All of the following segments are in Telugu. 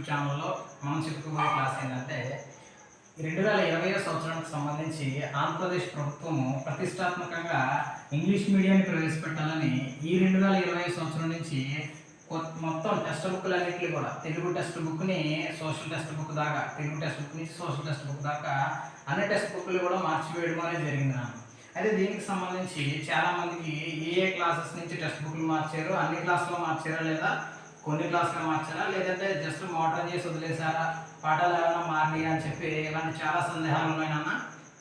యూట్యూబ్ ఛానల్లో మనం చెప్పుకోబోయే క్లాస్ ఏంటంటే 2020 సంవత్సరానికి సంబంధించి ఆంధ్రప్రదేశ్ ప్రభుత్వము ప్రతిష్టాత్మకంగా ఇంగ్లీష్ మీడియాన్ని ప్రవేశపెట్టాలని ఈ 2020 సంవత్సరం నుంచి మొత్తం టెక్స్ట్ బుక్లన్నింటినీ కూడా తెలుగు టెక్స్ట్ బుక్ని సోషల్ టెక్స్ట్ బుక్ దాకా తెలుగు టెక్స్ట్ బుక్ నుంచి సోషల్ టెక్స్ట్ బుక్ దాకా అన్ని టెక్స్ట్ బుక్లు కూడా మార్చివేయడం అనేది జరిగింది నాకు. అయితే దీనికి సంబంధించి చాలామందికి ఏ క్లాసెస్ నుంచి టెక్స్ట్ బుక్లు మార్చారు, అన్ని క్లాసులో మార్చారా లేదా కొన్ని క్లాసులు మార్చారా లేదంటే జస్ట్ మోడర్న్ చేసి వదిలేసారా, పాఠాలు ఏమైనా మారినాయా అని చెప్పి ఇలాంటి చాలా సందేహాలు ఉన్నాయన్న.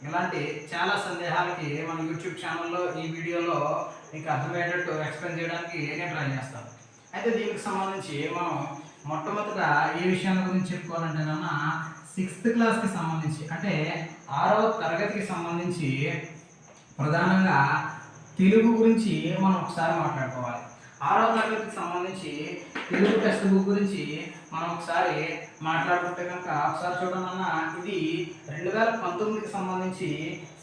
ఇలాంటి చాలా సందేహాలకి మన యూట్యూబ్ ఛానల్లో ఈ వీడియోలో మీకు అర్థమయ్యేటట్టు ఎక్స్ప్లెయిన్ చేయడానికి నేను ట్రై చేస్తాను. అయితే దీనికి సంబంధించి మనం మొట్టమొదటిగా ఏ విషయాల గురించి చెప్పుకోవాలంటేనన్న 6th క్లాస్కి సంబంధించి అంటే 6వ తరగతికి సంబంధించి ప్రధానంగా తెలుగు గురించి మనం ఒకసారి మాట్లాడుకోవాలి. 6వ తరగతికి సంబంధించి తెలుగు టెక్స్ట్ బుక్ గురించి మనం ఒకసారి మాట్లాడుకుంటే కనుక ఒకసారి చూడమన్నా ఇది 2019కి సంబంధించి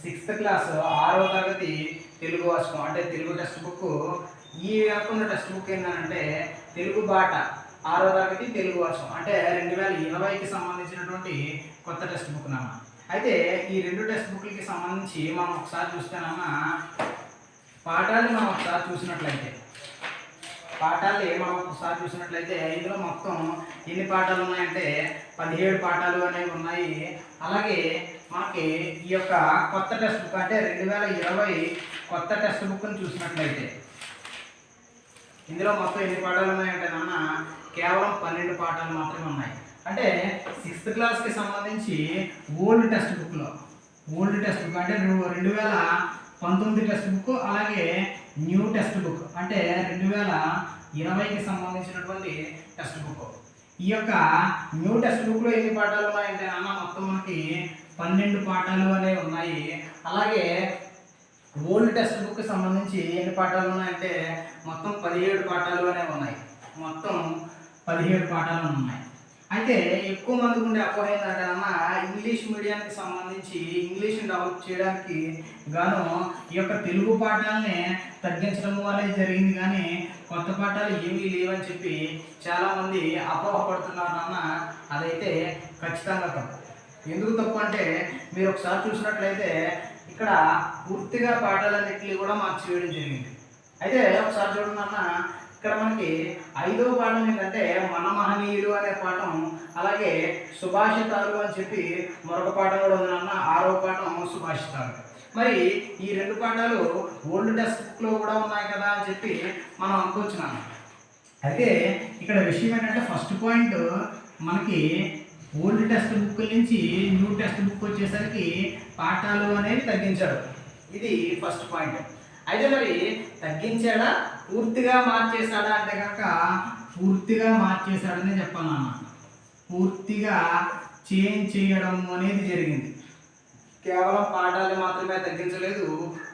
6th క్లాస్ 6వ తరగతి తెలుగు వాచకం అంటే తెలుగు టెక్స్ట్ బుక్. ఈ కాకుండా టెక్స్ట్ బుక్ ఏంటంటే తెలుగు బాట 6వ తరగతి తెలుగు వాచకం అంటే 2020కి సంబంధించినటువంటి కొత్త టెక్స్ట్ బుక్ నామా. అయితే ఈ రెండు టెక్స్ట్ బుక్లకి సంబంధించి మనం ఒకసారి చూస్తేనమ్మా పాఠాలు మనం ఒకసారి చూసినట్లయితే ఇందులో మొత్తం ఎన్ని పాఠాలు ఉన్నాయంటే 17 పాఠాలు అనేవి ఉన్నాయి. అలాగే మనకి ఈ యొక్క కొత్త టెక్స్ట్ బుక్ అంటే 2020 కొత్త టెక్స్ట్ బుక్ని చూసినట్లయితే ఇందులో మొత్తం ఎన్ని పాఠాలు ఉన్నాయంటే నాన్న కేవలం 12 పాఠాలు మాత్రమే ఉన్నాయి. అంటే 6th క్లాస్కి సంబంధించి ఓల్డ్ టెక్స్ట్ బుక్ అంటే 2019 టెక్స్ట్ బుక్ అలాగే న్యూ టెక్స్ట్ బుక్ అంటే 2020కి సంబంధించినటువంటి టెక్స్ట్ బుక్. ఈ యొక్క న్యూ టెక్స్ట్ బుక్లో ఎన్ని పాఠాలు ఉన్నాయంటే అన్న మొత్తం మనకి 12 పాఠాలు అనేవి ఉన్నాయి. అలాగే ఓల్డ్ టెక్స్ట్ బుక్కి సంబంధించి ఎన్ని పాఠాలు ఉన్నాయంటే మొత్తం 17 పాఠాలు అనేవి ఉన్నాయి. మొత్తం 17 పాఠాలు ఉన్నాయి. అయితే ఎక్కువ మందికి ఉండే అపోహ ఏంటంటే అన్న ఇంగ్లీష్ మీడియానికి సంబంధించి ఇంగ్లీష్ని డెవలప్ చేయడానికి గాను ఈ యొక్క తెలుగు పాఠాలని తగ్గించడం వల్లే జరిగింది, కానీ కొత్త పాఠాలు ఏమీ లేవని చెప్పి చాలామంది అపోహపడుతున్నారు అన్న. అదైతే ఖచ్చితంగా తప్పు. ఎందుకు తప్పు అంటే మీరు ఒకసారి చూసినట్లయితే ఇక్కడ పూర్తిగా పాఠాలన్నింటినీ కూడా మార్చివేయడం జరిగింది. అయితే ఒకసారి చూడండి అన్న, ఇక్కడ మనకి 5వ పాఠం ఏంటంటే మన మహనీయులు అనే పాఠం, అలాగే సుభాషితాలు అని చెప్పి మరొక పాఠం కూడా ఉంది అన్న. 6వ పాఠం సుభాషితాలు. మరి ఈ రెండు పాఠాలు ఓల్డ్ టెక్స్ట్ బుక్లో కూడా ఉన్నాయి కదా అని చెప్పి మనం అనుకోవచ్చున్నాను. అయితే ఇక్కడ విషయం ఏంటంటే ఫస్ట్ పాయింట్ మనకి ఓల్డ్ టెక్స్ట్ బుక్ నుంచి న్యూ టెక్స్ట్ బుక్ వచ్చేసరికి పాఠాలు అనేవి తగ్గించాడు. ఇది ఫస్ట్ పాయింట్. అయితే మరి తగ్గించాడా పూర్తిగా మార్చేశాడా అంటే కనుక పూర్తిగా మార్చేశాడనే చెప్పాలన్న. పూర్తిగా చేంజ్ చేయడం అనేది జరిగింది. కేవలం పాఠాలు మాత్రమే తగ్గించలేదు,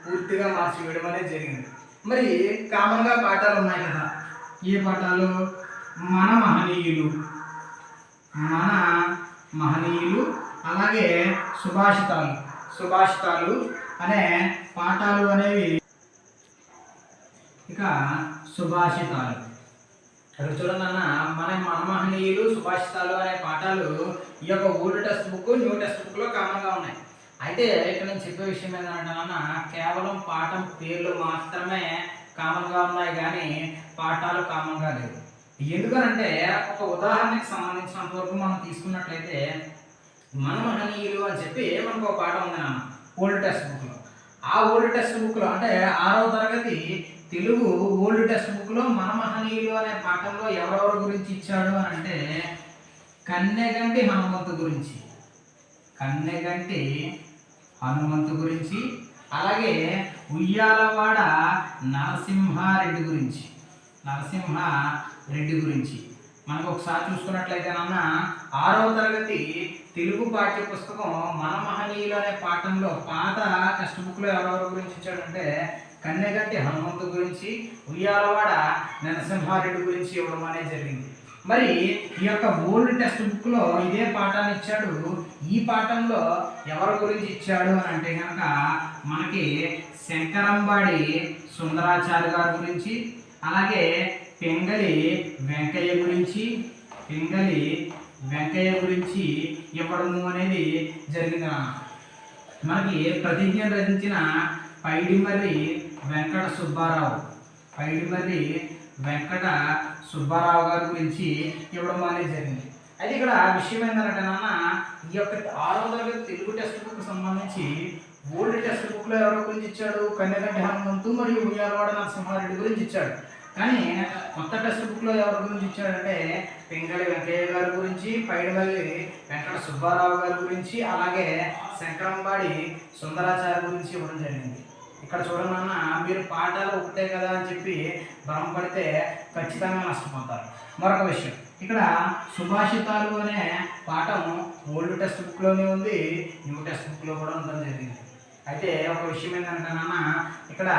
పూర్తిగా మార్చివేయడం అనేది జరిగింది. మరి కామన్గా పాఠాలు ఉన్నాయి కదా, ఏ పాఠాలు? మన మహనీయులు అలాగే సుభాషితాలు అనే పాఠాలు అనేవి. ఇక సుభాషితాలు అది చూడండి అన్న, మన మహనీయులు సుభాషితాలు అనే పాఠాలు ఈ యొక్క old text book new text బుక్లో కామన్గా ఉన్నాయి. అయితే ఇక్కడ నేను చెప్పే విషయం ఏంటంటే అన్న కేవలం పాఠం పేర్లు మాత్రమే కామన్గా ఉన్నాయి, కానీ పాఠాలు కామన్గా లేవు. ఎందుకనంటే ఒక ఉదాహరణకి సంబంధించినంత వరకు మనం తీసుకున్నట్లయితే మన మహనీయులు అని చెప్పి మనకు ఒక పాఠం ఉంది నాన్న ఓల్డ్ టెక్స్ట్ బుక్లో. ఆ ఓల్డ్ టెక్స్ట్ బుక్లో అంటే 6వ తరగతి తెలుగు ఓల్డ్ టెక్స్ట్ బుక్లో మన మహనీయులు అనే పాఠంలో ఎవరెవరి గురించి ఇచ్చాడు అని అంటే కన్నెగంటి హనుమంతు గురించి అలాగే ఉయ్యాలవాడ నరసింహారెడ్డి గురించి మనకు ఒకసారి చూసుకున్నట్లయితే నాన్న 6వ తరగతి తెలుగు పాఠ్య పుస్తకం మన మహనీయులు అనే పాఠంలో పాత టెక్స్ట్ బుక్లో ఎవరెవరి గురించి ఇచ్చాడంటే కన్నెగంటి హనుమంతు గురించి ఉయ్యాలవాడ నరసింహారెడ్డి గురించి ఇవ్వడం అనేది జరిగింది. మరి ఈ యొక్క ఓల్డ్ టెక్స్ట్ బుక్లో ఇదే పాఠాన్ని ఇచ్చాడు. ఈ పాఠంలో ఎవరి గురించి ఇచ్చాడు అని అంటే కనుక మనకి శంకరంబాడి సుందరాచార్య గారి గురించి అలాగే పెంగళి వెంకయ్య గురించి పింగళి వెంకయ్య గురించి ఇవ్వడము అనేది జరిగింది నాన్న. మనకి ప్రతిజ్ఞ రచించిన పైడిమర్రి వెంకట సుబ్బారావు, పైడిమర్రి వెంకట సుబ్బారావు గారి గురించి ఇవ్వడం అనేది జరిగింది. అయితే ఇక్కడ విషయం ఏంటంటే నాన్న, ఈ యొక్క 6వ తరగతి తెలుగు టెక్స్ట్ బుక్ సంబంధించి ఓల్డ్ టెక్స్ట్ బుక్లో ఎవరి గురించి ఇచ్చాడు? కన్నెగంటి హనుమంతు మరియు ఉయ్యాలవాడ నరసింహారెడ్డి గురించి ఇచ్చాడు. కానీ కొత్త టెక్స్ట్ బుక్లో ఎవరి గురించి ఇచ్చాడంటే పింగళి వెంకయ్య గారి గురించి, పైడిమల్లి వెంకట సుబ్బారావు గారి గురించి, అలాగే శంకరంబాడి సుందరాచార్య గురించి ఇవ్వడం జరిగింది. ఇక్కడ చూడండి అన్న, మీరు పాఠాలు ఒకటే కదా అని చెప్పి భ్రమపడితే ఖచ్చితంగా నష్టపోతారు. మరొక విషయం, ఇక్కడ సుభాషితాలు అనే పాఠం ఓల్డ్ టెక్స్ట్ బుక్లోనే ఉంది, న్యూ టెక్స్ట్ బుక్లో కూడా ఉండడం జరిగింది. అయితే ఒక విషయం ఏంటంటే నాన్న, ఇక్కడ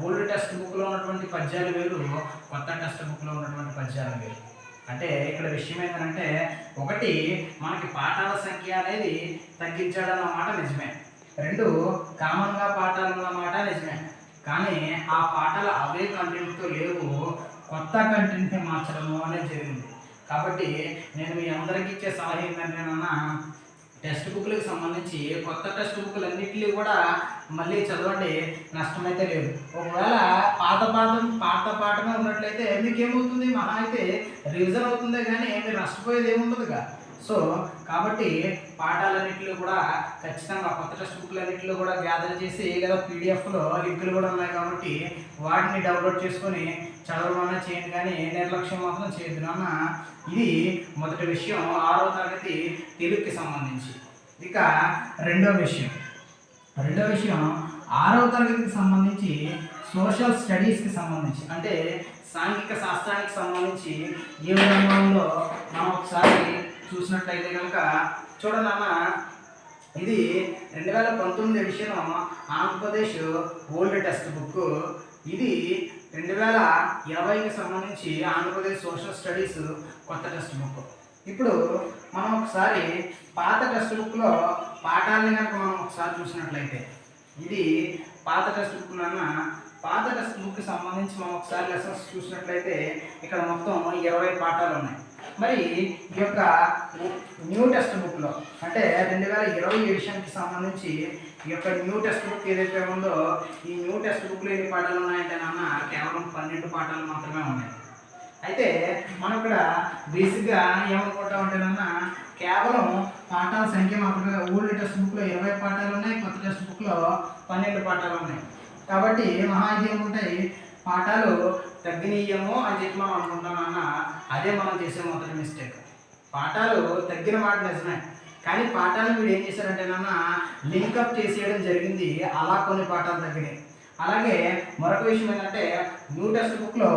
ఓల్డ్ టెక్స్ట్ బుక్లో ఉన్నటువంటి పద్యాలు వేరు, కొత్త టెక్స్ట్ బుక్లో ఉన్నటువంటి పద్యాలు వేరు. అంటే ఇక్కడ విషయం ఏంటంటే, ఒకటి మనకి పాఠాల సంఖ్య అనేది తగ్గించాడన్న మాట నిజమే, 2 కామన్గా పాఠాలు అన్నమాట నిజమే. కానీ ఆ పాఠాలు అవే కంటెంట్తో లేవు, కొత్త కంటెంట్ని మార్చడము అనేది జరిగింది. కాబట్టి నేను మీ అందరికీ ఇచ్చే సలహా ఏంటంటే నాన్న, టెక్స్ట్ బుక్లకు సంబంధించి కొత్త టెక్స్ట్ బుక్లు అన్నింటినీ కూడా మళ్ళీ చదవండి, నష్టమైతే లేదు. ఒకవేళ పాత పాఠమే ఉన్నట్లయితే మీకు ఏమవుతుంది? మహా అయితే రివిజన్ అవుతుందే కానీ మీరు నష్టపోయేది ఏముండదుగా. సో కాబట్టి పాఠాలన్నింటిలో కూడా ఖచ్చితంగా కొత్త టెక్స్ట్ బుక్లు అన్నింటిలో కూడా గ్యాదర్ చేసి, లేదా పీడిఎఫ్లో లింకులు కూడా ఉన్నాయి కాబట్టి వాటిని డౌన్లోడ్ చేసుకొని చదవడం చేయండి, కానీ నిర్లక్ష్యం మాత్రం చేయొద్దు నాన్న. ఇది మొదటి విషయం 6వ తరగతి తెలుగుకి సంబంధించి. ఇక రెండో విషయం 6వ తరగతికి సంబంధించి సోషల్ స్టడీస్కి సంబంధించి, అంటే సాంఘిక శాస్త్రానికి సంబంధించి ఏ విధంగా ఉందో మనం ఒకసారి చూసినట్లయితే కనుక చూడండి అన్న, ఇది 2019 edition Andhra Pradesh old textbook. ఇది 2020కి సంబంధించి ఆంధ్రప్రదేశ్ సోషల్ స్టడీస్ కొత్త టెక్స్ట్ బుక్. ఇప్పుడు మనం ఒకసారి పాత టెక్స్ట్ బుక్లో పాఠాలని కనుక మనం ఒకసారి చూసినట్లయితే, ఇది పాత టెక్స్ట్ బుక్ నాన్న. పాత టెక్స్ట్ బుక్కి సంబంధించి మనం ఒకసారి లెసన్స్ చూసినట్లయితే ఇక్కడ మొత్తం 20 పాఠాలు ఉన్నాయి. మరి ఈ యొక్క న్యూ టెక్స్ట్ బుక్లో, అంటే 2020 ఎడిషన్కి సంబంధించి ఈ యొక్క న్యూ టెక్స్ట్ బుక్ ఏదైతే ఉందో, ఈ న్యూ టెక్స్ట్ బుక్లో ఎన్ని పాఠాలు ఉన్నాయంటే నాన్న, కేవలం 12 పాఠాలు మాత్రమే ఉన్నాయి. అయితే మనం ఇక్కడ బేసిక్గా ఏమనుకుంటామంటే నాన్న, కేవలం పాఠాల సంఖ్య మాత్రమే ఓల్డ్ టెక్స్ట్ బుక్లో 20 పాఠాలు ఉన్నాయి, కొత్త టెక్స్ట్ బుక్లో 12 పాఠాలు ఉన్నాయి. కాబట్టి మహా ఇది ఏముంటాయి, పాఠాలు తగ్గినీయము అని చెప్పి మనం అనుకుంటాం అన్న. అదే మనం చేసే మొదటి మిస్టేక్. పాఠాలు తగ్గిన మాట నిజమే, కానీ పాఠాలు మీరు ఏం చేశారంటే నాన్న, లింకప్ చేసేయడం జరిగింది, అలా కొన్ని పాఠాలు తగ్గినాయి. అలాగే మరొక విషయం ఏంటంటే, న్యూ టెక్స్ట్ బుక్లో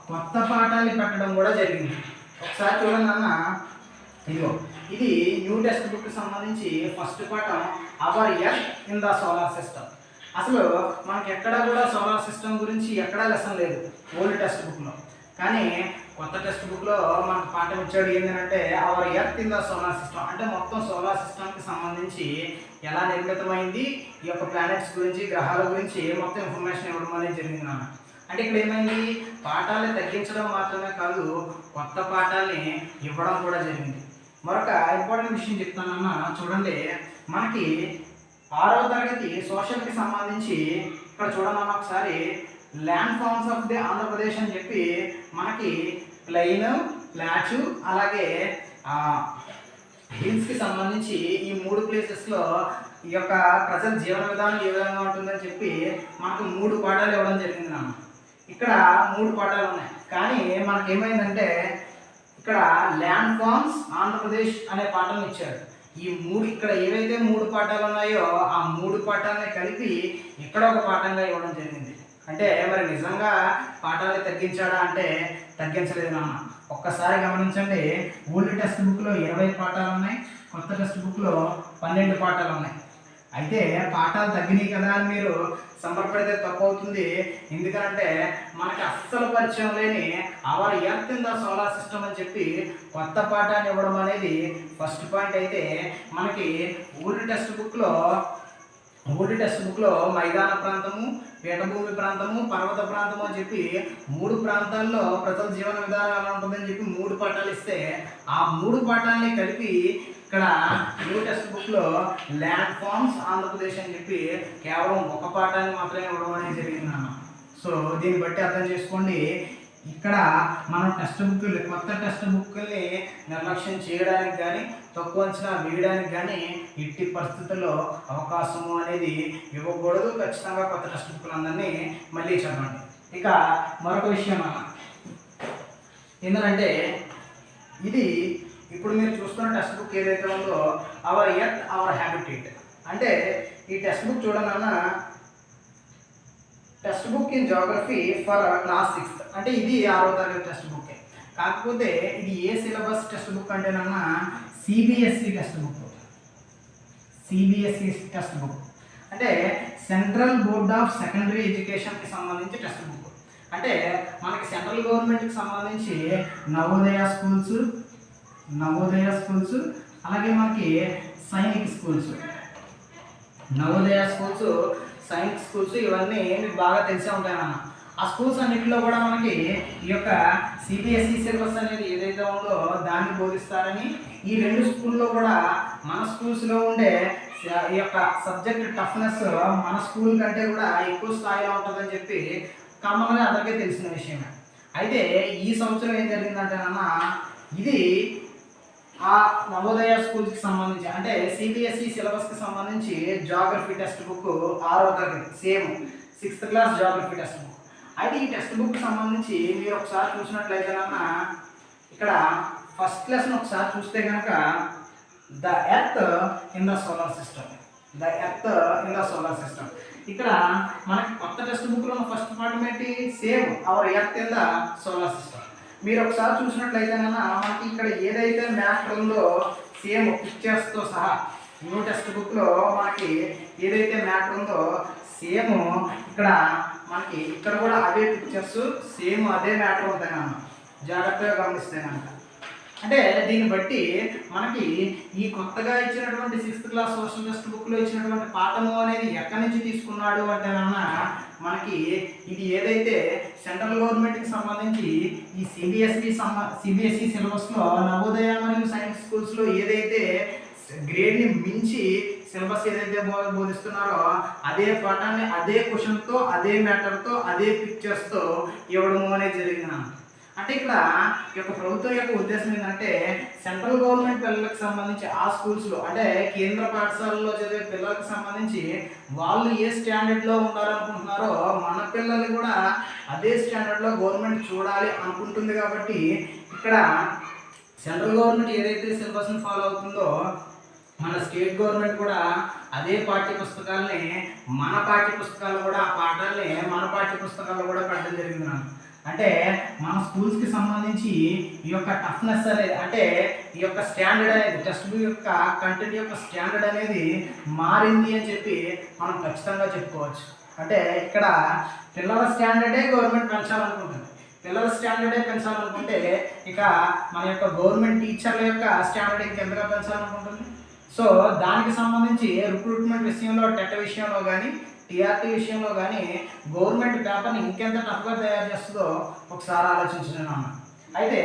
కొత్త పాఠాలు పెట్టడం కూడా జరిగింది. ఒకసారి చూడండి అన్న, ఇదిగో ఇది న్యూ టెక్స్ట్ బుక్కి సంబంధించి ఫస్ట్ పాఠం hour earth in the solar system. అసలు మనకి ఎక్కడా కూడా సోలార్ సిస్టమ్ గురించి ఎక్కడా లెసన్ లేదు ఓల్డ్ టెక్స్ట్ బుక్లో. కానీ కొత్త టెక్స్ట్ బుక్లో మనకు పాఠం ఇచ్చాడు ఏంటంటే hour earth in the solar system, అంటే మొత్తం సోలార్ సిస్టమ్కి సంబంధించి ఎలా నిర్మితమైంది, ఈ యొక్క ప్లానెట్స్ గురించి, గ్రహాల గురించి మొత్తం ఇన్ఫర్మేషన్ ఇవ్వడం అనేది జరిగింది నాన్న. అంటే ఇక్కడ ఏమైంది, పాఠాలని తగ్గించడం మాత్రమే కాదు, కొత్త పాఠాలని ఇవ్వడం కూడా జరిగింది. మరొక ఇంపార్టెంట్ విషయం చెప్తానన్నా, చూడండి మనకి 6వ తరగతి సోషల్కి సంబంధించి ఇక్కడ చూడండి ఒకసారి, landforms of the Andhra Pradesh అని చెప్పి మనకి ప్లెయిన్, ప్లాచు, అలాగే హిల్స్కి సంబంధించి ఈ 3 ప్లేసెస్లో ఈ యొక్క ప్రజల జీవన విధానం ఏ విధంగా ఉంటుందని చెప్పి మనకు 3 పాఠాలు ఇవ్వడం జరిగింది నాన్న. ఇక్కడ 3 పాఠాలు ఉన్నాయి, కానీ మనకి ఏమైందంటే ఇక్కడ ల్యాండ్ ఫార్మ్స్ ఆంధ్రప్రదేశ్ అనే పాఠం ఇచ్చారు. ఈ 3 ఇక్కడ ఏవైతే 3 పాఠాలు ఉన్నాయో ఆ 3 పాఠాలని కలిపి ఇక్కడ ఒక పాఠంగా ఇవ్వడం జరిగింది. అంటే మరి నిజంగా పాఠాలు తగ్గించాడా అంటే తగ్గించలేదు నాన్న. ఒక్కసారి గమనించండి, ఓల్డ్ టెక్స్ట్ బుక్లో 20 పాఠాలు ఉన్నాయి, కొత్త టెక్స్ట్ బుక్లో 12 పాఠాలు ఉన్నాయి. అయితే పాఠాలు తగ్గినాయి కదా అని మీరు సంబరపడితే తప్పు అవుతుంది. ఎందుకంటే మనకి అస్సలు పరిచయం లేని hour earth in the solar system అని చెప్పి కొత్త పాఠాన్ని ఇవ్వడం అనేది ఫస్ట్ పాయింట్. అయితే మనకి ఓల్డ్ టెక్స్ట్ బుక్లో ఓల్డ్ టెక్స్ట్ బుక్లో మైదాన ప్రాంతము, పీఠభూమి ప్రాంతము, పర్వత ప్రాంతము అని చెప్పి 3 ప్రాంతాల్లో ప్రజల జీవన విధానం ఎలా ఉంటుందని చెప్పి 3 పాఠాలు ఇస్తే ఆ 3 పాఠాలని కలిపి ఇక్కడ న్యూ టెక్స్ట్ బుక్లో ల్యాండ్ ఫార్మ్స్ ఆంధ్రప్రదేశ్ అని చెప్పి కేవలం ఒక పాఠాన్ని మాత్రమే ఇవ్వడం అనేది జరిగిందన్న. సో దీన్ని బట్టి అర్థం చేసుకోండి, ఇక్కడ మనం కొత్త టెక్స్ట్ బుక్ని నిర్లక్ష్యం చేయడానికి కానీ తక్కువ అంచనా వేయడానికి కానీ ఎట్టి పరిస్థితుల్లో అవకాశము అనేది ఇవ్వకూడదు. ఖచ్చితంగా కొత్త టెక్స్ట్ బుక్లందరినీ మళ్ళీ చదవండి. ఇక మరొక విషయం ఏంటంటే, ఇది ఇప్పుడు మీరు చూస్తున్న టెక్స్ట్ బుక్ ఏదైతే ఉందో అవర్ ఎర్త్ అవర్ హ్యాబిటేట్ అంటే ఈ టెక్స్ట్ బుక్ చూడండి అన్న, text book in geography for class 6th అంటే ఇది 6వ తరగతి టెక్స్ట్ బుక్. కాకపోతే ఇది ఏ సిలబస్ టెక్స్ట్ బుక్ అంటేనన్నా CBSE text book. CBSE text book అంటే సెంట్రల్ బోర్డ్ ఆఫ్ సెకండరీ ఎడ్యుకేషన్కి సంబంధించి టెక్స్ట్ బుక్. అంటే మనకి సెంట్రల్ గవర్నమెంట్కి సంబంధించి నవోదయ స్కూల్స్ అలాగే మనకి Sainik schools, Navodaya schools, science schools ఇవన్నీ మీకు బాగా తెలిసే ఉంటాయన్న. ఆ స్కూల్స్ అన్నింటిలో కూడా మనకి ఈ యొక్క సిబిఎస్ఈ సిలబస్ అనేది ఏదైతే ఉందో దాన్ని బోధిస్తారని, ఈ 2 స్కూల్లో కూడా మన స్కూల్స్లో ఉండే ఈ యొక్క సబ్జెక్ట్ టఫ్నెస్ మన స్కూల్ కంటే కూడా ఎక్కువ స్థాయిలో ఉంటుందని చెప్పి కామన్గా అందరికీ తెలిసిన విషయమే. అయితే ఈ సంవత్సరం ఏం జరిగిందంటేనన్నా, ఇది ఆ నవోదయ స్కూల్స్కి సంబంధించి అంటే సిబిఎస్ఈ సిలబస్కి సంబంధించి జాగ్రఫీ టెక్స్ట్ బుక్ 6వ తరగతి same 6th class geography text book. అయితే ఈ టెక్స్ట్ బుక్ సంబంధించి మీరు ఒకసారి చూసినట్లయితేనన్నా, ఇక్కడ ఫస్ట్ లెసన్ ఒకసారి చూస్తే కనుక the earth in the solar system. ఇక్కడ మనకి కొత్త టెక్స్ట్ బుక్లో ఉన్న ఫస్ట్ పార్ట్ ఏంటి, same hour earth in the solar system. మీరు ఒకసారి చూసినట్లయితేనన్నా మనకి ఇక్కడ ఏదైతే మ్యాటర్ ఉందో సేమ్ పిక్చర్స్తో సహా న్యూ టెక్స్ట్ బుక్లో మనకి ఏదైతే మ్యాటర్ ఉందో సేమ్ మనకి ఇక్కడ కూడా అదే పిక్చర్స్ సేమ్ అదే మ్యాటర్ ఉంటాయన్న, జాగ్రత్తగా గమనిస్తే కనుక. అంటే దీన్ని బట్టి మనకి ఈ కొత్తగా ఇచ్చినటువంటి 6th క్లాస్ సోషల్ టెక్స్ట్ బుక్లో ఇచ్చినటువంటి పాఠము అనేది ఎక్కడి నుంచి తీసుకున్నాడు అంటేనన్నా, మనకి ఇది ఏదైతే సెంట్రల్ గవర్నమెంట్కి సంబంధించి ఈ సిబిఎస్ఈ సిలబస్లో నవోదయ మరియు సైన్స్ స్కూల్స్లో ఏదైతే గ్రేడ్ని మించి సిలబస్ ఏదైతే బోధిస్తున్నారో అదే పాఠాన్ని అదే క్వశ్చన్తో అదే మ్యాటర్తో అదే పిక్చర్స్తో ఇవ్వడము అనేది జరిగింది. అంటే ఇక్కడ ఈ యొక్క ప్రభుత్వం యొక్క ఉద్దేశం ఏంటంటే, సెంట్రల్ గవర్నమెంట్ పిల్లలకు సంబంధించి ఆ స్కూల్స్లో అంటే కేంద్ర పాఠశాలలో చదివే పిల్లలకు సంబంధించి వాళ్ళు ఏ స్టాండర్డ్లో ఉండాలనుకుంటున్నారో మన పిల్లల్ని కూడా అదే స్టాండర్డ్లో గవర్నమెంట్ చూడాలి అనుకుంటుంది. కాబట్టి ఇక్కడ సెంట్రల్ గవర్నమెంట్ ఏదైతే సిలబస్ని ఫాలో అవుతుందో మన స్టేట్ గవర్నమెంట్ కూడా అదే పాఠ్య పుస్తకాలని మన పాఠ్య పుస్తకాల్లో కూడా ఆ పాఠాలని మన పాఠ్య పుస్తకాల్లో కూడా పెట్టడం జరిగింది. అంటే మన స్కూల్స్కి సంబంధించి ఈ యొక్క టఫ్నెస్ అనేది అంటే ఈ యొక్క స్టాండర్డ్ అనేది టెక్స్ట్ బుక్ యొక్క కంటెంట్ యొక్క స్టాండర్డ్ అనేది మారింది అని చెప్పి మనం ఖచ్చితంగా చెప్పుకోవచ్చు. అంటే ఇక్కడ పిల్లల స్టాండర్డే గవర్నమెంట్ పెంచాలనుకుంటుంది. పిల్లల స్టాండర్డే పెంచాలనుకుంటే ఇక మన యొక్క గవర్నమెంట్ టీచర్ల యొక్క స్టాండర్డ్ ఇంకెంతగా పెంచాలనుకుంటుంది. సో దానికి సంబంధించి రిక్రూట్మెంట్ విషయంలో, టెట్ విషయంలో కానీ టీఆర్టీ విషయంలో కానీ గవర్నమెంట్ పేపర్ని ఇంకెంత టఫ్గా తయారు చేస్తుందో ఒకసారి ఆలోచించండి నాన్న. అయితే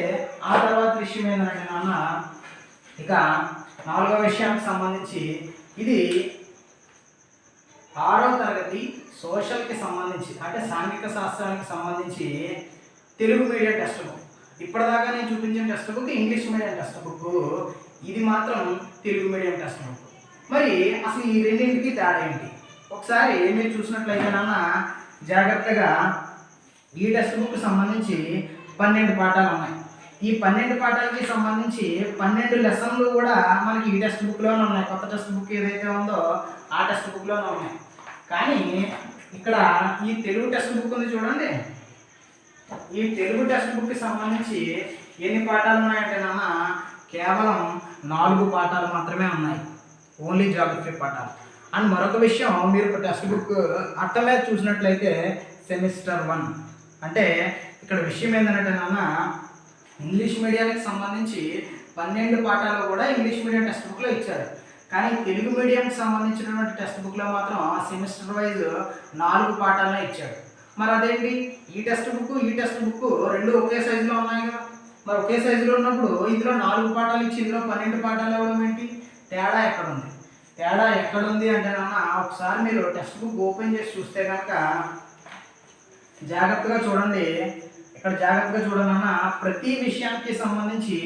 ఆ తర్వాత విషయం ఏంటంటే నాన్న, ఇక 4వ విషయానికి సంబంధించి ఇది 6వ తరగతి సోషల్కి సంబంధించి అంటే సాంఘిక శాస్త్రానికి సంబంధించి తెలుగు మీడియం టెక్స్ట్ బుక్. ఇప్పటిదాకా నేను చూపించిన text book English medium text book, ఇది మాత్రం తెలుగు మీడియం టెక్స్ట్ బుక్. మరి అసలు ఈ రెండింటికి తేడా ఏంటి ఒకసారి మీరు చూసినట్లయితే నాన్న, జాగ్రత్తగా ఈ టెక్స్ట్ బుక్ సంబంధించి 12 పాఠాలు ఉన్నాయి. ఈ 12 పాఠాలకి సంబంధించి 12 లెసన్లు కూడా మనకి ఈ టెక్స్ట్ బుక్లోనే ఉన్నాయి. కొత్త టెక్స్ట్ బుక్ ఏదైతే ఉందో ఆ టెక్స్ట్ బుక్లోనే ఉన్నాయి. కానీ ఇక్కడ ఈ తెలుగు టెక్స్ట్ బుక్ ఉంది చూడండి, ఈ తెలుగు టెక్స్ట్ బుక్కి సంబంధించి ఎన్ని పాఠాలు ఉన్నాయంటే నాన్న, కేవలం 4 పాఠాలు మాత్రమే ఉన్నాయి, ఓన్లీ జాగ్రఫీ పాఠాలు. అండ్ మరొక విషయం, మీరు టెక్స్ట్ బుక్ అర్థం మీద చూసినట్లయితే సెమిస్టర్ 1 అంటే ఇక్కడ విషయం ఏంటంటే నాన్న, ఇంగ్లీష్ మీడియానికి సంబంధించి 12 పాఠాలు కూడా ఇంగ్లీష్ మీడియం టెక్స్ట్ బుక్లో ఇచ్చారు. కానీ తెలుగు మీడియంకి సంబంధించినటువంటి టెక్స్ట్ బుక్లో మాత్రం సెమిస్టర్ వైజ్ 4 పాఠాలనే ఇచ్చాడు. మరి అదేంటి, ఈ టెక్స్ట్ బుక్ రెండు ఒకే సైజులో ఉన్నాయి కదా. మరి ఒకే సైజులో ఉన్నప్పుడు ఇందులో 4 పాఠాలు ఇచ్చి ఇందులో 12 పాఠాలు ఇవ్వడం ఏంటి? తేడా ఎక్కడుంది? తేడా ఎక్కడుంది అంటే నాన్న, ఒకసారి మీరు టెక్స్ట్ బుక్ ఓపెన్ చేసి చూస్తే కనుక జాగ్రత్తగా చూడండి. ఇక్కడ జాగ్రత్తగా చూడాలన్నా, ప్రతి విషయానికి సంబంధించి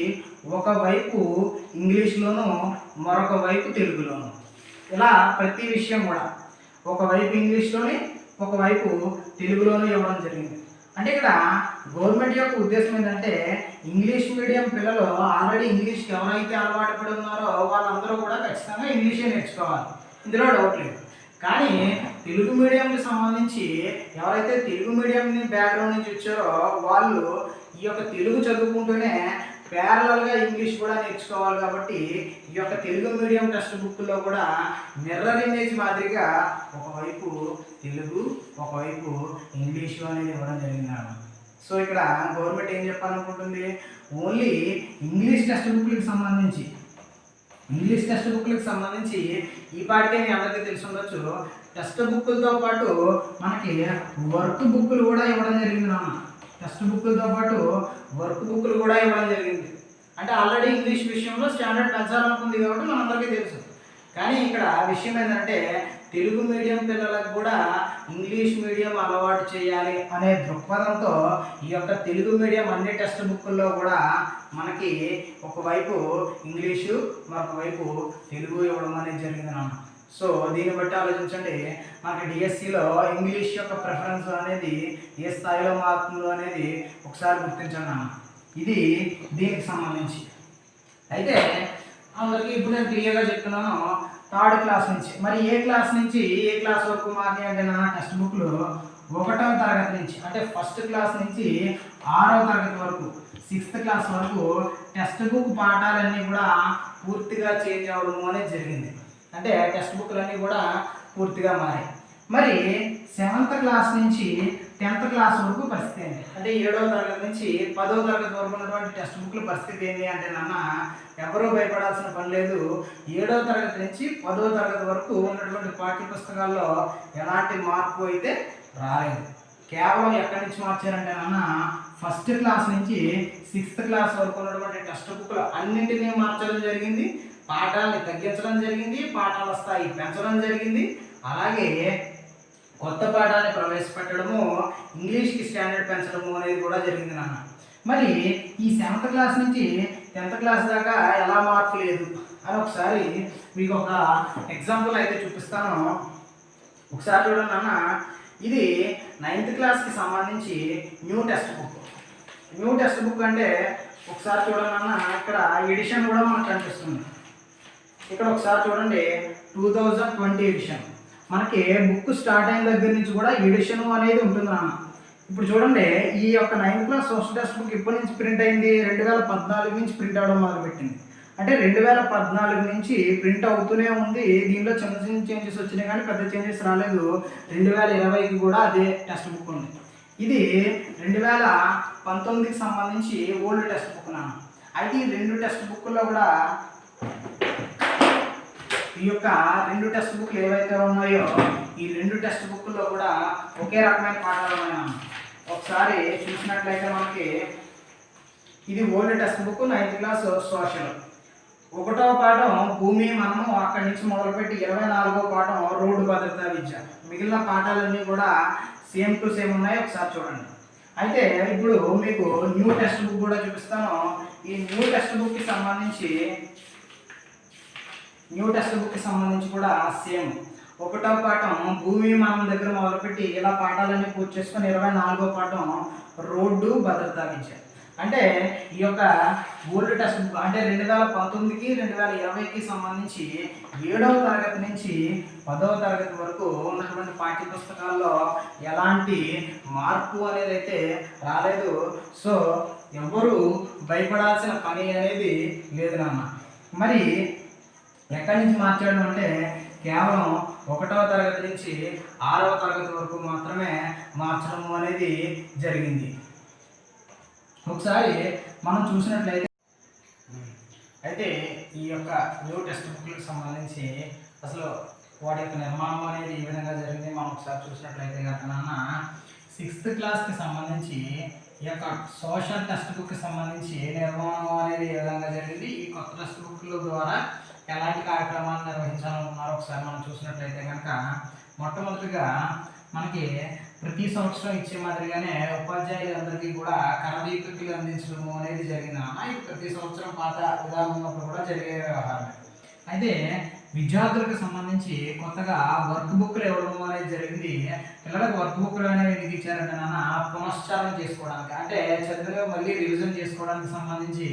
ఒకవైపు ఇంగ్లీష్లోను మరొక వైపు తెలుగులోను, ఇలా ప్రతి విషయం కూడా ఒకవైపు ఇంగ్లీష్లోని ఒకవైపు తెలుగులోనూ ఇవ్వడం జరిగింది. అంటే ఇక్కడ గవర్నమెంట్ యొక్క ఉద్దేశం ఏంటంటే, ఇంగ్లీష్ మీడియం పిల్లలు ఆల్రెడీ ఇంగ్లీష్కి ఎవరైతే అలవాటు పడి ఉన్నారో వాళ్ళందరూ కూడా ఖచ్చితంగా ఇంగ్లీషే నేర్చుకోవాలి, ఇందులో డౌట్ లేదు. కానీ తెలుగు మీడియంకి సంబంధించి ఎవరైతే తెలుగు మీడియం బ్యాక్గ్రౌండ్ నుంచి వచ్చారో వాళ్ళు ఈ యొక్క తెలుగు చదువుకుంటూనే ప్యారలల్గా ఇంగ్లీష్ కూడా నేర్చుకోవాలి. కాబట్టి ఈ యొక్క తెలుగు మీడియం టెక్స్ట్ బుక్లో కూడా మిర్రర్ ఇమేజ్ మాదిరిగా ఒకవైపు తెలుగు ఒకవైపు ఇంగ్లీషు అనేది ఇవ్వడం జరిగింది. సో ఇక్కడ గవర్నమెంట్ ఏం చెప్పాలనుకుంటుంది, ఓన్లీ ఇంగ్లీష్ టెక్స్ట్ బుక్లకు సంబంధించి ఈ పాటికే మీ అందరికీ తెలిసి ఉండొచ్చు, టెక్స్ట్ బుక్లతో పాటు మనకి వర్క్ బుక్లు కూడా ఇవ్వడం జరిగింది నాన్న. టెక్స్ట్ బుక్లతో పాటు వర్క్ బుక్లు కూడా ఇవ్వడం జరిగింది. అంటే ఆల్రెడీ ఇంగ్లీష్ విషయంలో స్టాండర్డ్ పెంచాలనుకుంది కాబట్టి మనందరికీ తెలుసు. కానీ ఇక్కడ విషయం ఏంటంటే, తెలుగు మీడియం పిల్లలకు కూడా ఇంగ్లీష్ మీడియం అలవాటు చేయాలి అనే దృక్పథంతో ఈ యొక్క తెలుగు మీడియం అన్ని టెక్స్ట్ బుక్ల్లో కూడా మనకి ఒకవైపు ఇంగ్లీషు మరొకవైపు తెలుగు ఇవ్వడం అనేది జరిగింది నాన్న. సో దీన్ని బట్టి ఆలోచించండి, మనకి డిఎస్సిలో ఇంగ్లీష్ యొక్క ప్రిఫరెన్స్ అనేది ఏ స్థాయిలో మారుతుందో అనేది ఒకసారి గుర్తించండి అన్న. ఇది దీనికి సంబంధించి. అయితే అందరికీ ఇప్పుడు నేను క్లియర్గా చెప్తున్నాను, 3rd క్లాస్ నుంచి, మరి ఏ క్లాస్ వరకు మాది అంటే నా టెక్స్ట్ బుక్లో 1వ తరగతి నుంచి, అంటే 1st క్లాస్ నుంచి 6వ తరగతి వరకు 6th క్లాస్ వరకు టెక్స్ట్ బుక్ పాఠాలన్నీ కూడా పూర్తిగా చేంజ్ అవ్వడం అనేది జరిగింది. అంటే టెక్స్ట్ బుక్లన్నీ కూడా పూర్తిగా మారాయి. మరి 7th క్లాస్ నుంచి 10th క్లాస్ వరకు పరిస్థితి ఏంటి అంటే 7వ తరగతి నుంచి 10వ తరగతి వరకు ఉన్నటువంటి టెక్స్ట్ బుక్ల పరిస్థితి ఏంటి అంటే నాన్న, ఎవరూ భయపడాల్సిన పని లేదు. 7వ తరగతి నుంచి 10వ తరగతి వరకు ఉన్నటువంటి పాఠ్య పుస్తకాల్లో ఎలాంటి మార్పు అయితే రాలేదు. కేవలం ఎక్కడి నుంచి మార్చారంటే నాన్న, 1st క్లాస్ నుంచి 6th క్లాస్ వరకు ఉన్నటువంటి టెక్స్ట్ బుక్లు అన్నింటినీ మార్చడం జరిగింది. పాఠాలని తగ్గించడం జరిగింది, పాఠాల స్థాయి పెంచడం జరిగింది. అలాగే కొత్త పాఠాన్ని ప్రవేశపెట్టడము, ఇంగ్లీష్కి స్టాండర్డ్ పెంచడము అనేది కూడా జరిగింది నాన్న. మరి ఈ 7th క్లాస్ నుంచి 10th క్లాస్ దాకా ఎలా మార్పు లేదు అని ఒకసారి మీకు ఒక ఎగ్జాంపుల్ అయితే చూపిస్తాను. ఒకసారి చూడండి నాన్న, ఇది 9th క్లాస్కి సంబంధించి న్యూ టెక్స్ట్ బుక్ అంటే ఒకసారి చూడండి నాన్న, ఇక్కడ ఎడిషన్ కూడా మనకు కనిపిస్తుంది. ఇక్కడ ఒకసారి చూడండి, 2020 ఎడిషన్. మనకి బుక్ స్టార్ట్ అయిన దగ్గర నుంచి కూడా ఎడిషన్ అనేది ఉంటుంది నాన్న. ఇప్పుడు చూడండి, ఈ యొక్క 9th class social text book ఇప్పటి నుంచి ప్రింట్ అయింది, 2014 నుంచి ప్రింట్ అవ్వడం మొదలుపెట్టింది. అంటే 2014 నుంచి ప్రింట్ అవుతూనే ఉంది. దీనిలో చిన్న చిన్న చేంజెస్ వచ్చినాయి కానీ పెద్ద చేంజెస్ రాలేదు. 2020కి కూడా అదే టెక్స్ట్ బుక్ ఉంది. ఇది 2019కి సంబంధించి ఓల్డ్ టెక్స్ట్ బుక్ నాన్న. అయితే ఈ 2 టెక్స్ట్ బుక్లో కూడా ఈ యొక్క 2 టెక్స్ట్ బుక్లు ఏవైతే ఉన్నాయో ఈ 2 టెక్స్ట్ బుక్లో కూడా ఒకే రకమైన పాఠాలు ఉన్నాయి. ఒకసారి చూసినట్లయితే మనకి ఇది old text book 9th class social. 1వ పాఠం భూమి మనము, అక్కడి నుంచి మొదలుపెట్టి 24వ పాఠం రోడ్డు భద్రతా విద్య. మిగిలిన పాఠాలన్నీ కూడా సేమ్ టు సేమ్ ఉన్నాయి. ఒకసారి చూడండి. అయితే ఇప్పుడు మీకు న్యూ టెక్స్ట్ బుక్ కూడా చూపిస్తాను. ఈ న్యూ టెక్స్ట్ బుక్కి సంబంధించి కూడా సేమ్. 1వ పాఠం భూమి మనం దగ్గర మొదలుపెట్టి ఇలా పాఠాలన్నీ పూర్తి చేసుకొని 24వ పాఠం రోడ్డు భద్రతా విద్య. అంటే ఈ యొక్క ఓల్డ్ టెక్స్ట్ బుక్ అంటే 2019కి 2020కి సంబంధించి 7వ తరగతి నుంచి 10వ తరగతి వరకు ఉన్నటువంటి పాఠ్య పుస్తకాల్లో ఎలాంటి మార్పు అనేది అయితే రాలేదు. సో ఎవరు భయపడాల్సిన పని అనేది లేదు నాన్న. మరి ఎక్కడి నుంచి మార్చాడు అంటే కేవలం 1వ తరగతి నుంచి 6వ తరగతి వరకు మాత్రమే మార్చడం అనేది జరిగింది. ఒకసారి మనం చూసినట్లయితే అయితే ఈ యొక్క న్యూ టెక్స్ట్ బుక్లకు సంబంధించి అసలు వాటి యొక్క నిర్మాణం అనేది ఈ విధంగా జరిగింది. మనం ఒకసారి చూసినట్లయితే కనుక నాన్న 6th క్లాస్కి సంబంధించి ఈ యొక్క సోషల్ టెక్స్ట్ బుక్కి సంబంధించి నిర్మాణం అనేది ఏ విధంగా జరిగింది, ఈ కొత్త టెక్స్ట్ బుక్ల ద్వారా ఎలాంటి కార్యక్రమాలు నిర్వహించాలనుకున్నారో ఒకసారి మనం చూసినట్లయితే కనుక మొట్టమొదటిగా మనకి ప్రతి సంవత్సరం ఇచ్చే మాదిరిగానే ఉపాధ్యాయులందరికీ కూడా కరదీపికలు అందించడం అనేది జరిగింది అన్న. ఇది ప్రతి సంవత్సరం పాత విధానం ఉన్నప్పుడు కూడా జరిగే వ్యవహారం. అయితే విద్యార్థులకు సంబంధించి కొత్తగా వర్క్ బుక్లు ఇవ్వడం అనేది జరిగింది. పిల్లలకు వర్క్ బుక్లు అనేవి ఎందుకు ఇచ్చారంటే నాన్న పునశ్చారం చేసుకోవడానికి, అంటే చదివిన మళ్ళీ రివిజన్ చేసుకోవడానికి సంబంధించి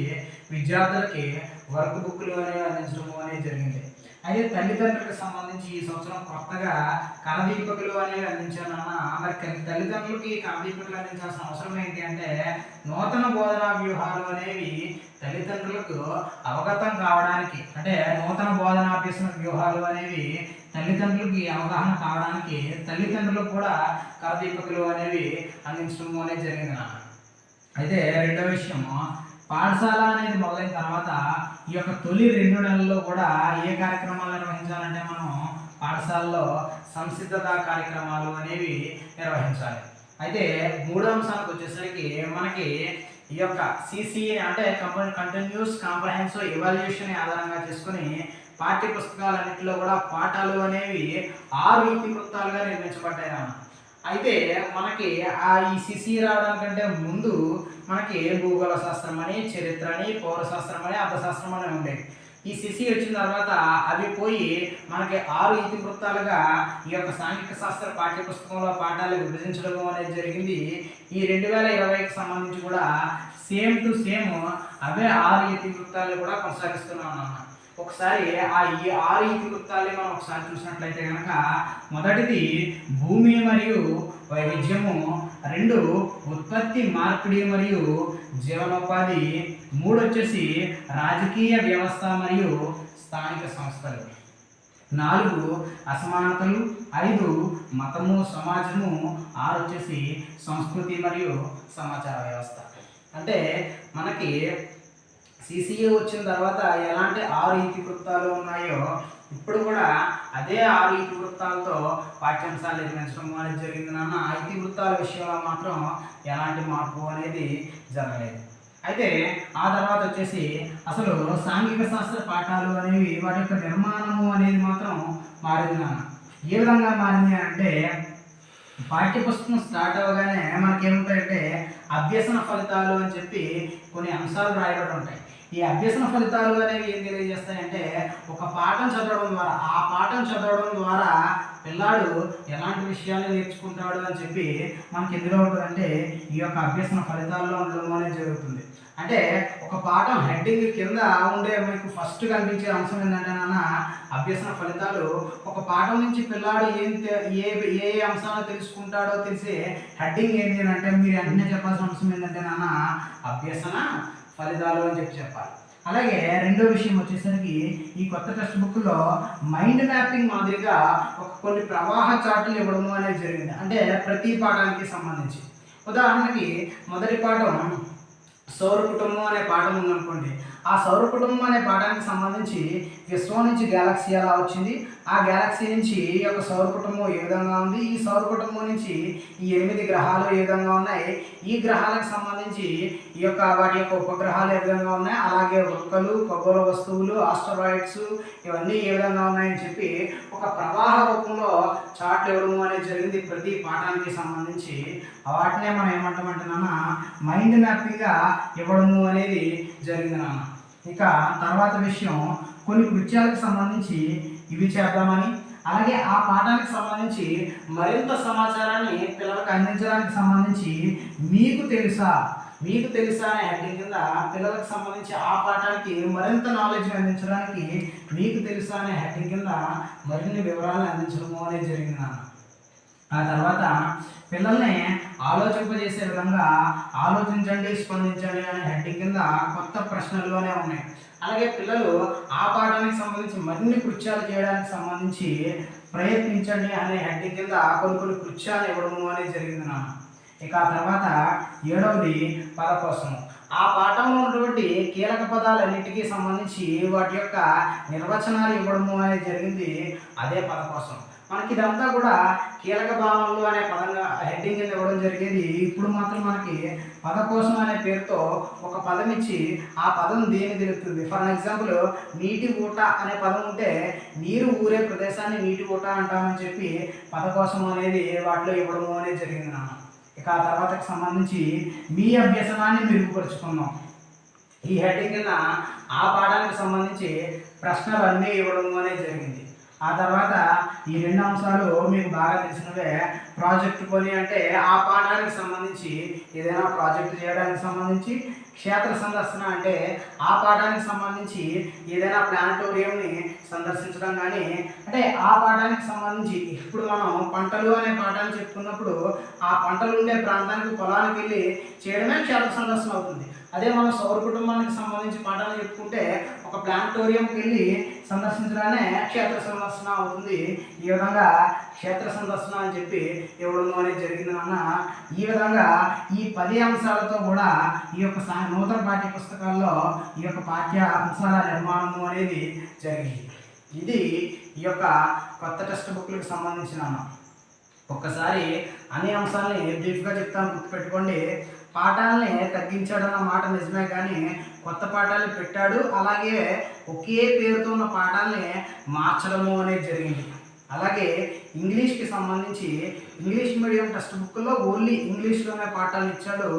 విద్యార్థులకి వర్క్ బుక్లు అనేవి అందించడం అనేది జరిగింది. అయితే తల్లిదండ్రులకు సంబంధించి ఈ సంవత్సరం కొత్తగా కరదీపకులు అనేవి అందించానన్న. మరి తల్లిదండ్రులకి కరదీపకులు అందించాల్సిన అవసరం ఏంటి అంటే నూతన బోధనా వ్యూహాలు అనేవి తల్లిదండ్రులకు అవగతం కావడానికి, అంటే నూతన బోధనాభ్యసన వ్యూహాలు అనేవి తల్లిదండ్రులకి అవగాహన కావడానికి తల్లిదండ్రులకు కూడా కరదీపకులు అనేవి అందించడం అనేది జరిగింది నాన్న. అయితే రెండో విషయము, పాఠశాల అనేది మొదలైన తర్వాత ఈ యొక్క తొలి 2 నెలల్లో కూడా ఏ కార్యక్రమాలు నిర్వహించాలంటే మనం పాఠశాలలో సంసిద్ధత కార్యక్రమాలు అనేవి నిర్వహించాలి. అయితే మూడో అంశానికి వచ్చేసరికి మనకి ఈ యొక్క సిసిఏ అంటే కంటిన్యూస్ కాంప్రహెన్సివ్ ఎవాల్యుయేషన్ ఆధారంగా చేసుకుని పాఠ్య పుస్తకాలన్నింటిలో కూడా పాఠాలు అనేవి 6 ఇతివృత్తాలుగా నిర్మించబడ్డాయి అన్న. అయితే మనకి ఈ సిసి రావడానికంటే ముందు మనకి భూగోళ శాస్త్రం అని, చరిత్ర అని, పౌరశాస్త్రం అని, అర్థశాస్త్రం అని ఉండేవి. ఈ సిసి వచ్చిన తర్వాత అవి పోయి మనకి 6 ఇతివృత్తాలుగా ఈ యొక్క సాంఘిక శాస్త్ర పాఠ్యపుస్తకంలో పాఠాలు విభజించడం అనేది జరిగింది. ఈ 2020కి సంబంధించి కూడా సేమ్ టు సేమ్ అవే 6 ఇతివృత్తాలు కూడా కొనసాగిస్తున్నాం అన్నమాట. ఒకసారి ఈ 6 ఇతివృత్తాలు మనం ఒకసారి చూసినట్లయితే కనుక మొదటిది భూమి మరియు వైవిధ్యము, 2 ఉత్పత్తి మార్పిడి మరియు జీవనోపాధి, 3 వచ్చేసి రాజకీయ వ్యవస్థ మరియు స్థానిక సంస్థలు, 4 అసమానతలు, 5 మతము సమాజము, 6 వచ్చేసి సంస్కృతి మరియు సమాచార వ్యవస్థ. అంటే మనకి సిసిఏ వచ్చిన తర్వాత ఎలాంటి 6 ఇతివృత్తాలు ఉన్నాయో ఇప్పుడు కూడా అదే 6 ఇతివృత్తాలతో పాఠ్యాంశాలు నిర్మించడం అనేది జరిగింది నాన్న. ఇతివృత్తాల విషయంలో మాత్రం ఎలాంటి మార్పు అనేది జరగలేదు. అయితే ఆ తర్వాత వచ్చేసి అసలు సాంఘిక శాస్త్ర పాఠాలు అనేవి వాటి యొక్క నిర్మాణము అనేది మాత్రం మారింది నాన్న. ఏ విధంగా మారింది అంటే పాఠ్యపుస్తకం స్టార్ట్ అవ్వగానే మనకేముంటాయంటే అభ్యసన ఫలితాలు అని చెప్పి కొన్ని అంశాలు రాయబడి ఉంటాయి. ఈ అభ్యసన ఫలితాలు అనేవి ఏం తెలియజేస్తాయంటే ఒక పాఠం చదవడం ద్వారా, ఆ పాఠం చదవడం ద్వారా పిల్లాడు ఎలాంటి విషయాలు నేర్చుకుంటాడు అని చెప్పి మనకి ఎందులో ఉంటుందంటే ఈ యొక్క అభ్యసన ఫలితాల్లో ఉండడం అనేది జరుగుతుంది. అంటే ఒక పాఠం హెడ్డింగ్ కింద ఉండే మీకు ఫస్ట్ కనిపించే అంశం ఏంటంటే నాన్న అభ్యసన ఫలితాలు. ఒక పాఠం నుంచి పిల్లాడు ఏ అంశాలు తెలుసుకుంటాడో తెలిసే హెడ్డింగ్ ఏంటి అంటే మీరు వెంటనే చెప్పాల్సిన అంశం ఏంటంటే నాన్న అభ్యసన ఫలితాలు అని చెప్పాలి. అలాగే రెండో విషయం వచ్చేసరికి ఈ కొత్త టెక్స్ట్ బుక్లో మైండ్ మ్యాపింగ్ మాదిరిగా కొన్ని ప్రవాహ చార్టులు ఇవ్వడము అనేది జరిగింది. అంటే ప్రతి పాఠానికి సంబంధించి ఉదాహరణకి మొదటి పాఠం సౌర కుటుంబం అనే పాఠం ఉందనుకోండి. ఆ సౌర కుటుంబం అనే పాఠానికి సంబంధించి విశ్వం నుంచి గ్యాలక్సీ ఎలా వచ్చింది, ఆ గ్యాలక్సీ నుంచి ఈ యొక్క సౌర కుటుంబం ఏ విధంగా ఉంది, ఈ సౌర కుటుంబం నుంచి ఈ 8 గ్రహాలు ఏ విధంగా ఉన్నాయి, ఈ గ్రహాలకు సంబంధించి ఈ యొక్క వాటి యొక్క ఉపగ్రహాలు ఏ విధంగా ఉన్నాయి, అలాగే వృక్కలు, ఖగోళ వస్తువులు, ఆస్ట్రాయిడ్స్ ఇవన్నీ ఏ విధంగా ఉన్నాయని చెప్పి ఒక ప్రవాహ రూపంలో చార్ట్లు ఇవ్వడం అనేది జరిగింది ప్రతి పాఠానికి సంబంధించి. వాటినే మనం ఏమంటామంటే నాన్న మైండ్ మ్యాపింగ్గా ఇవ్వడము అనేది జరిగింది నాన్న. ఇక తర్వాత విషయం కొన్ని కృత్యాలకు సంబంధించి ఇవి చేద్దామని, అలాగే ఆ పాఠానికి సంబంధించి మరింత సమాచారాన్ని పిల్లలకు అందించడానికి సంబంధించి మీకు తెలుసా అనే హెడ్డింగ్ కింద పిల్లలకు సంబంధించి ఆ పాఠానికి మరింత నాలెడ్జ్ అందించడానికి మీకు తెలుసా అనే హెడ్డింగ్ కింద మరిన్ని వివరాలను అందించడము అనేది జరిగింది నాన్న. ఆ తర్వాత పిల్లల్ని ఆలోచింపజేసే విధంగా ఆలోచించండి, స్పందించండి అనే హెడ్డింగ్ కింద కొత్త ప్రశ్నలు అనేవి ఉన్నాయి. అలాగే పిల్లలు ఆ పాఠానికి సంబంధించి మరిన్ని కృత్యాలు చేయడానికి సంబంధించి ప్రయత్నించండి అనే హెడ్డింగ్ కింద కొన్ని కృత్యాలు ఇవ్వడము అనేది జరిగింది నాన్న. ఇక ఆ తర్వాత 7వది పదకోశము. ఆ పాఠంలో ఉన్నటువంటి కీలక పదాలన్నిటికీ సంబంధించి వాటి యొక్క నిర్వచనాలు ఇవ్వడము అనేది జరిగింది అదే పద కోసం. మనకి ఇదంతా కూడా కీలక భావనలు అనే పదంగా హెడ్డింగ్ కింద ఇవ్వడం జరిగేది. ఇప్పుడు మాత్రం మనకి పదకోశం అనే పేరుతో ఒక పదం ఇచ్చి ఆ పదం దేని తెలుపుతుంది. ఫర్ ఎగ్జాంపుల్ నీటి ఊట అనే పదం ఉంటే నీరు ఊరే ప్రదేశాన్ని నీటి ఊట అంటామని చెప్పి పదకోశం అనేది వాటిలో ఇవ్వడము అనేది జరిగింది నాన్న. ఇక ఆ తర్వాతకి సంబంధించి మీ అభ్యసనాన్ని మెరుగుపరుచుకుందాం. ఈ హెడ్డింగ్ కింద ఆ పాఠానికి సంబంధించి ప్రశ్నలు అన్నీ ఇవ్వడం అనేది జరిగింది. ఆ తర్వాత ఈ 2 అంశాలు మీకు బాగా తెలిసినవే. ప్రాజెక్ట్ పని అంటే ఆ పాఠానికి సంబంధించి ఏదైనా ప్రాజెక్ట్ చేయడానికి సంబంధించి, క్షేత్ర సందర్శన అంటే ఆ పాఠానికి సంబంధించి ఏదైనా ప్లానటోరియంని సందర్శించడం కానీ, అంటే ఆ పాఠానికి సంబంధించి ఇప్పుడు మనం పంటలు అనే పాఠాన్ని చెప్పుకున్నప్పుడు ఆ పంటలు ఉండే ప్రాంతానికి పొలానికి వెళ్ళి చేయడమే క్షేత్ర సందర్శన అవుతుంది. అదే మనం సౌర కుటుంబానికి సంబంధించి పాఠాలు చెప్పుకుంటే ఒక ప్లానటోరియంకి వెళ్ళి సందర్శించడానే క్షేత్ర సందర్శన అవుతుంది. ఈ విధంగా క్షేత్ర సందర్శన అని చెప్పి ఇవ్వడం అనేది జరిగింది నాన్న. ఈ విధంగా ఈ 10 అంశాలతో కూడా ఈ యొక్క నూతన పాఠ్య పుస్తకాల్లో ఈ యొక్క పాఠ్య అంశాల నిర్మాణము అనేది జరిగింది. ఇది ఈ యొక్క కొత్త టెక్స్ట్ బుక్లకు సంబంధించిన ఒక్కసారి అన్ని అంశాలని బ్రీఫ్గా చెప్తాను, గుర్తుపెట్టుకోండి. పాఠాలని తగ్గించాడన్న మాట నిజమే, కానీ కొత్త పాఠాలు పెట్టాడు. అలాగే ఒకే పేరుతో ఉన్న పాఠాలని మార్చడము అనేది జరిగింది. అలాగే ఇంగ్లీష్కి సంబంధించి ఇంగ్లీష్ మీడియం టెక్స్ట్ బుక్లో ఓన్లీ ఇంగ్లీష్లోనే పాఠాలు ఇచ్చాడు.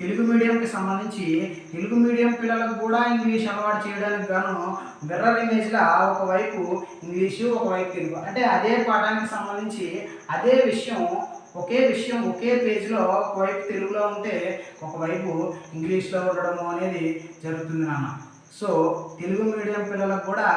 తెలుగు మీడియంకి సంబంధించి తెలుగు మీడియం పిల్లలకు కూడా ఇంగ్లీష్ అలవాటు చేయడానికి గాను మిర్రర్ ఇమేజ్గా ఒకవైపు ఇంగ్లీషు ఒకవైపు తెలుగు, అంటే అదే పాఠానికి సంబంధించి అదే విషయం ఒకే పేజ్లో ఒకవైపు తెలుగులో ఉంటే ఒకవైపు ఇంగ్లీష్లో ఉండడము అనేది జరుగుతుంది నాన్న. సో తెలుగు మీడియం పిల్లలకు కూడా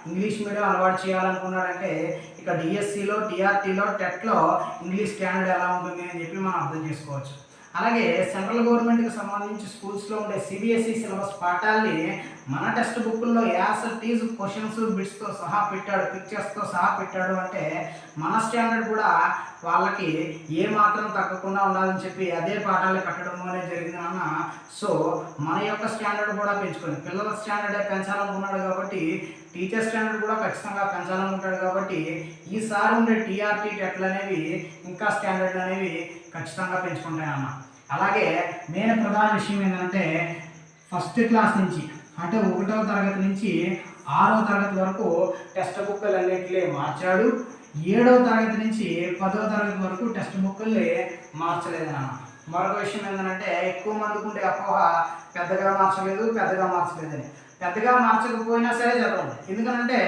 ఇంగ్లీష్ మీడియం అలవాటు చేయాలనుకున్నాడంటే ఇక డిఎస్సిలో, టీఆర్టీలో, టెట్లో ఇంగ్లీష్ స్టాండర్డ్ ఎలా ఉంటుంది అని చెప్పి మనం అర్థం చేసుకోవచ్చు. అలాగే సెంట్రల్ గవర్నమెంట్కి సంబంధించి స్కూల్స్లో ఉండే సిబిఎస్ఈ సిలబస్ పాఠాలని మన టెక్స్ట్ బుక్ల్లో యాసటీస్ క్వశ్చన్స్ బిట్స్తో సహా పెట్టాడు, పిక్చర్స్తో సహా పెట్టాడు. అంటే మన స్టాండర్డ్ కూడా వాళ్ళకి ఏ మాత్రం తగ్గకుండా ఉండాలని చెప్పి అదే పాఠాలు పెట్టడం అనేది జరిగింది అన్న. సో మన యొక్క స్టాండర్డ్ కూడా పెంచుకొని పిల్లల స్టాండర్డే పెంచాలనుకున్నాడు కాబట్టి టీచర్ స్టాండర్డ్ కూడా ఖచ్చితంగా పెంచాలనుకుంటాడు కాబట్టి ఈసారి ఉండే టీఆర్టీ టెట్లు అనేవి ఇంకా స్టాండర్డ్ అనేవి ఖచ్చితంగా పెంచుకుంటాయన్న. అలాగే మెయిన్ ప్రధాన విషయం ఏంటంటే ఫస్ట్ క్లాస్ నుంచి అంటే 1వ తరగతి నుంచి 6వ తరగతి వరకు టెక్స్ట్ బుక్లు అన్నింటినీ మార్చాడు. 7వ తరగతి నుంచి 10వ తరగతి వరకు టెక్స్ట్ బుక్లు మార్చలేదన్న. మరొక విషయం ఏంటంటే ఎక్కువ మందికి ఉండే అపోహ పెద్దగా మార్చలేదని. పెద్దగా మార్చకపోయినా సరే చదవండి, ఎందుకంటే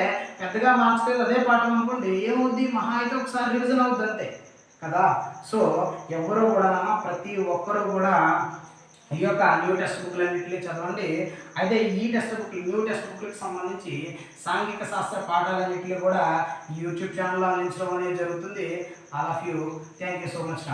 పెద్దగా మార్చలేదు అదే పాఠం అనుకోండి ఏమవుద్ది, మహా అయితే ఒకసారి రివిజన్ అవుద్ది అంతే కదా. సో ఎవరు కూడా ప్రతి ఒక్కరు కూడా ఈ యొక్క న్యూ టెక్స్ట్ బుక్లన్నింటినీ చదవండి. అయితే ఈ న్యూ టెక్స్ట్ బుక్లకు సంబంధించి సాంఘిక శాస్త్ర పాఠాలన్నింటినీ కూడా ఈ యూట్యూబ్ ఛానల్లో అందించడం అనేది జరుగుతుంది. All of you, thank you so much.